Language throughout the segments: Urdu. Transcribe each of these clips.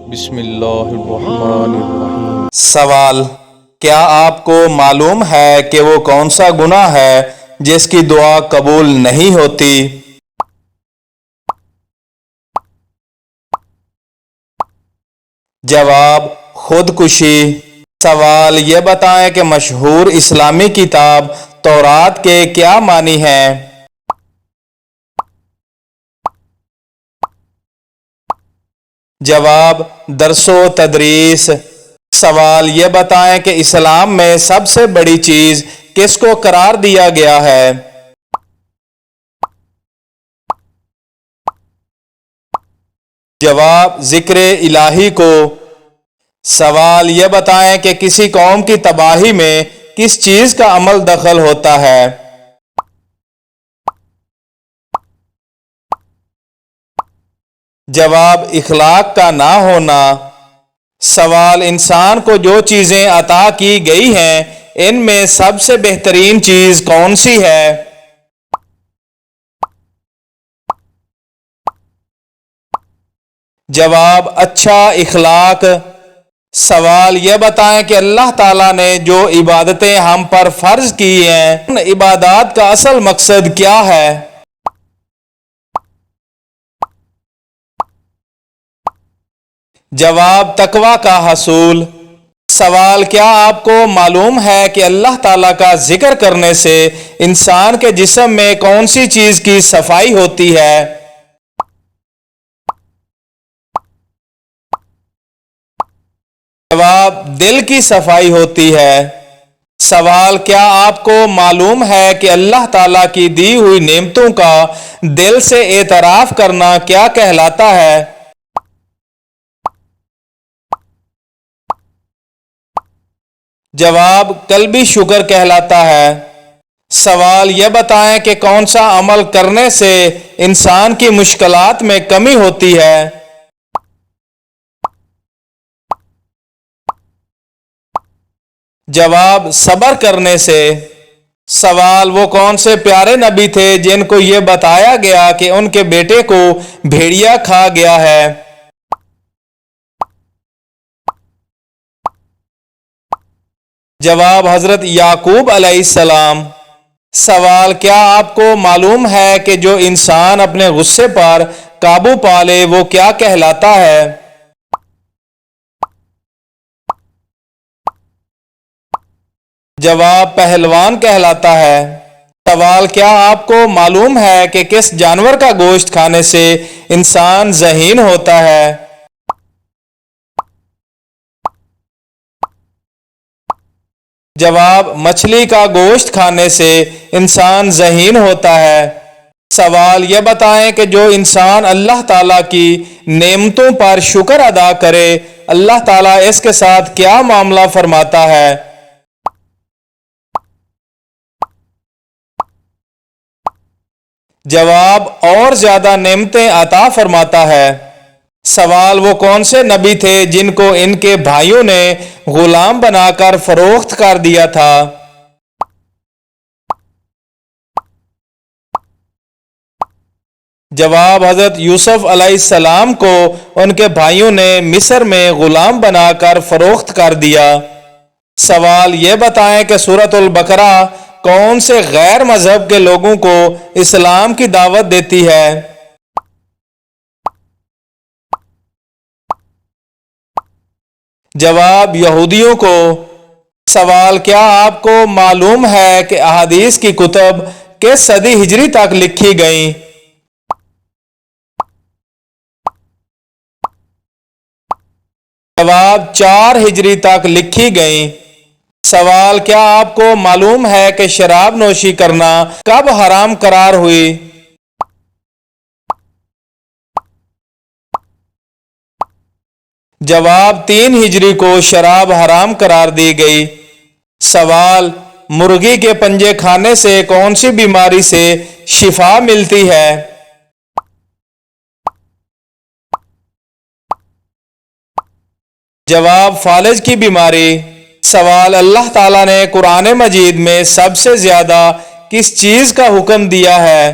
بسم اللہ الرحمن الرحیم۔ سوال: کیا آپ کو معلوم ہے کہ وہ کون سا گناہ ہے جس کی دعا قبول نہیں ہوتی؟ جواب: خودکشی۔ سوال: یہ بتائیں کہ مشہور اسلامی کتاب تورات کے کیا معنی ہیں؟ جواب: درس و تدریس۔ سوال: یہ بتائیں کہ اسلام میں سب سے بڑی چیز کس کو قرار دیا گیا ہے؟ جواب: ذکر الہی کو۔ سوال: یہ بتائیں کہ کسی قوم کی تباہی میں کس چیز کا عمل دخل ہوتا ہے؟ جواب: اخلاق کا نہ ہونا۔ سوال: انسان کو جو چیزیں عطا کی گئی ہیں ان میں سب سے بہترین چیز کون سی ہے؟ جواب: اچھا اخلاق۔ سوال: یہ بتائیں کہ اللہ تعالیٰ نے جو عبادتیں ہم پر فرض کی ہیں ان عبادات کا اصل مقصد کیا ہے؟ جواب: تقوی کا حصول۔ سوال: کیا آپ کو معلوم ہے کہ اللہ تعالیٰ کا ذکر کرنے سے انسان کے جسم میں کون سی چیز کی صفائی ہوتی ہے؟ جواب: دل کی صفائی ہوتی ہے۔ سوال: کیا آپ کو معلوم ہے کہ اللہ تعالیٰ کی دی ہوئی نعمتوں کا دل سے اعتراف کرنا کیا کہلاتا ہے؟ جواب: قلبی شکر کہلاتا ہے۔ سوال: یہ بتائیں کہ کون سا عمل کرنے سے انسان کی مشکلات میں کمی ہوتی ہے؟ جواب: صبر کرنے سے۔ سوال: وہ کون سے پیارے نبی تھے جن کو یہ بتایا گیا کہ ان کے بیٹے کو بھیڑیا کھا گیا ہے؟ جواب: حضرت یعقوب علیہ السلام۔ سوال: کیا آپ کو معلوم ہے کہ جو انسان اپنے غصے پر قابو پا لے وہ کیا کہلاتا ہے؟ جواب: پہلوان کہلاتا ہے۔ سوال: کیا آپ کو معلوم ہے کہ کس جانور کا گوشت کھانے سے انسان ذہین ہوتا ہے؟ جواب: مچھلی کا گوشت کھانے سے انسان ذہین ہوتا ہے۔ سوال: یہ بتائیں کہ جو انسان اللہ تعالیٰ کی نعمتوں پر شکر ادا کرے اللہ تعالیٰ اس کے ساتھ کیا معاملہ فرماتا ہے؟ جواب: اور زیادہ نعمتیں عطا فرماتا ہے۔ سوال: وہ کون سے نبی تھے جن کو ان کے بھائیوں نے غلام بنا کر فروخت کر دیا تھا؟ جواب: حضرت یوسف علیہ السلام کو ان کے بھائیوں نے مصر میں غلام بنا کر فروخت کر دیا۔ سوال: یہ بتائیں کہ سورۃ البقرہ کون سے غیر مذہب کے لوگوں کو اسلام کی دعوت دیتی ہے؟ جواب: یہودیوں کو۔ سوال: کیا آپ کو معلوم ہے کہ احادیث کی کتب کس صدی ہجری تک لکھی گئیں؟ جواب: 4 ہجری تک لکھی گئیں۔ سوال: کیا آپ کو معلوم ہے کہ شراب نوشی کرنا کب حرام قرار ہوئی؟ جواب: 3 ہجری کو شراب حرام قرار دی گئی۔ سوال: مرغی کے پنجے کھانے سے کون سی بیماری سے شفا ملتی ہے؟ جواب: فالج کی بیماری۔ سوال: اللہ تعالیٰ نے قرآن مجید میں سب سے زیادہ کس چیز کا حکم دیا ہے؟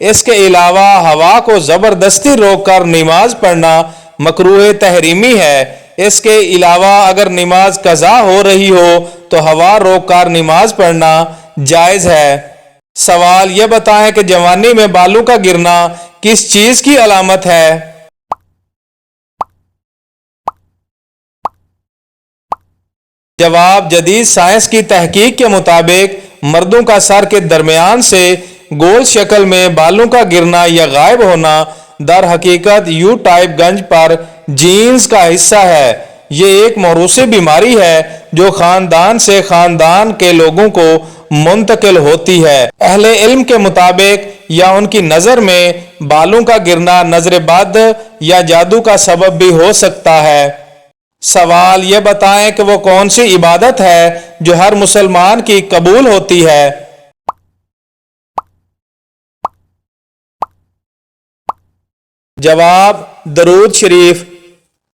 اس کے علاوہ ہوا کو زبردستی روک کر نماز پڑھنا مکروہ تحریمی ہے۔ اس کے علاوہ اگر نماز قضا ہو رہی ہو تو ہوا روک کر نماز پڑھنا جائز ہے۔ سوال یہ بتائیں کہ جوانی میں بالوں کا گرنا کس چیز کی علامت ہے؟ جواب، جدید سائنس کی تحقیق کے مطابق مردوں کا سر کے درمیان سے گول شکل میں بالوں کا گرنا یا غائب ہونا در حقیقت یو ٹائپ گنج پر جینز کا حصہ ہے۔ یہ ایک موروثی بیماری ہے جو خاندان سے خاندان کے لوگوں کو منتقل ہوتی ہے۔ اہل علم کے مطابق یا ان کی نظر میں بالوں کا گرنا نظر بد یا جادو کا سبب بھی ہو سکتا ہے۔ سوال یہ بتائیں کہ وہ کون سی عبادت ہے جو ہر مسلمان کی قبول ہوتی ہے؟ جواب، درود شریف۔